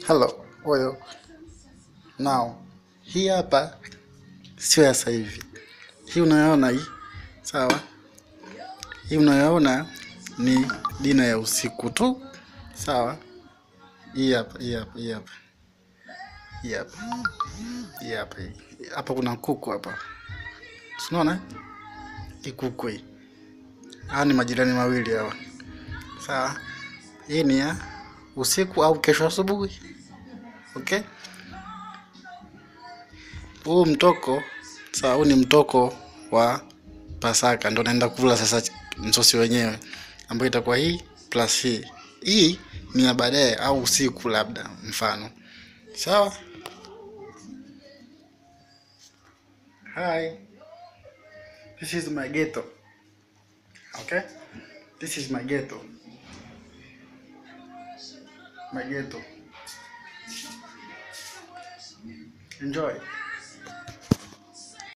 Hello, oyo. Now, hii hapa sio ya sasa hivi. Hii unayoona hii, sawa? Hii unayoona ni dina ya usiku tu, sawa? Hii hapa, hii hapa, hii hapa. Hii hapa. Hii hapa. Hapa kuna kuku hapa. Unaona? Hii kuku hii. Hawa ni majirani mawili hawa. Sawa? Hii ni ya usiku au kesho asubuhi. Okay? Huu mtoko, sawa, huu ni mtoko wa Pasaka, ndo naenda kula sasa msosi wenyewe, ambayo itakuwa hii plus hii. Hii ni ya baadaye au usiku labda mfano. Sawa? Hi. This is my ghetto. Okay? This is my ghetto. My ghetto. Enjoy.